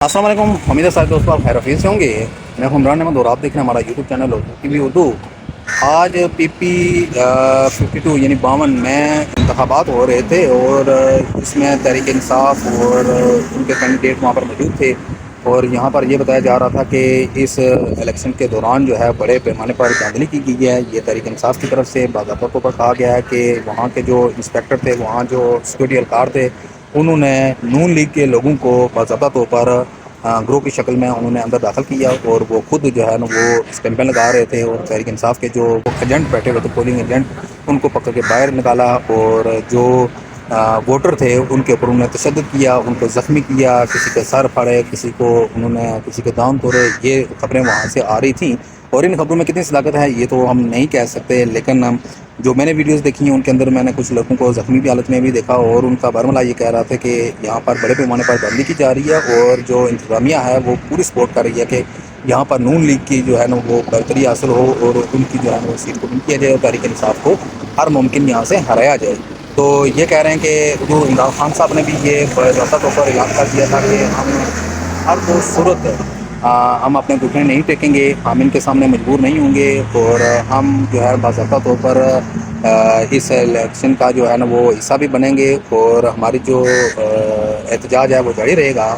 السلام علیکم، امید ہے سارے دوستوں آپ خیر حفیظ سے ہوں گے۔ میں عمران احمد اور آپ دیکھ رہے ہیں ہمارا YouTube channel T V Urdu. آج پی پی 52 یعنی 52 میں انتخابات ہو رہے تھے اور اس میں تحریک انصاف اور ان کے کینڈیڈیٹ وہاں پر موجود تھے، اور یہاں پر یہ بتایا جا رہا تھا کہ اس الیکشن کے دوران جو ہے بڑے پیمانے پر دھاندلی کی گئی ہے۔ یہ تحریک انصاف کی طرف سے باضابطہ طور پر کہا گیا ہے کہ وہاں کے جو انسپیکٹر تھے، وہاں جو سیکورٹی اہلکار تھے، انہوں نے نون لیگ کے لوگوں کو باضابطہ طور پر گروہ کی شکل میں انہوں نے اندر داخل کیا، اور وہ خود جو ہے نا وہ اسٹیمپیں لگا رہے تھے، اور تحریک انصاف کے جو ایجنٹ بیٹھے ہوئے تھے، پولنگ ایجنٹ، ان کو پکڑ کے باہر نکالا، اور جو ووٹر تھے ان کے اوپر انہوں نے تشدد کیا، ان کو زخمی کیا، کسی کے سر پھاڑے، کسی کے دان توڑے۔ یہ خبریں وہاں سے آ رہی تھیں، اور ان خبروں میں کتنی صداقت ہے یہ تو ہم نہیں کہہ سکتے، لیکن جو میں نے ویڈیوز دیکھی ہیں ان کے اندر میں نے کچھ لوگوں کو زخمی بھی حالت میں بھی دیکھا، اور ان کا برملا یہ کہہ رہا تھا کہ یہاں پر بڑے پیمانے پر دھاندلی کی جا رہی ہے، اور جو انتظامیہ ہے وہ پوری سپورٹ کر رہی ہے کہ یہاں پر نون لیگ کی جو ہے نا وہ برتری حاصل ہو، اور ان کی جو ہے نا وہ سیٹ کو ون کیا جائے، اور تحریک انصاف کو ہر ممکن یہاں سے ہرایا جائے۔ تو یہ کہہ رہے ہیں کہ جو عمران خان صاحب نے بھی یہ باضابطہ طور پر اعلان کر دیا تھا کہ ہم ہر وہ صورت ہم اپنے گھٹنے نہیں ٹیکیں گے، ہم ان کے سامنے مجبور نہیں ہوں گے، اور ہم جو ہے باضابطہ طور پر اس الیکشن کا جو ہے نا وہ حصہ بھی بنیں گے، اور ہماری جو احتجاج ہے وہ جاری رہے گا۔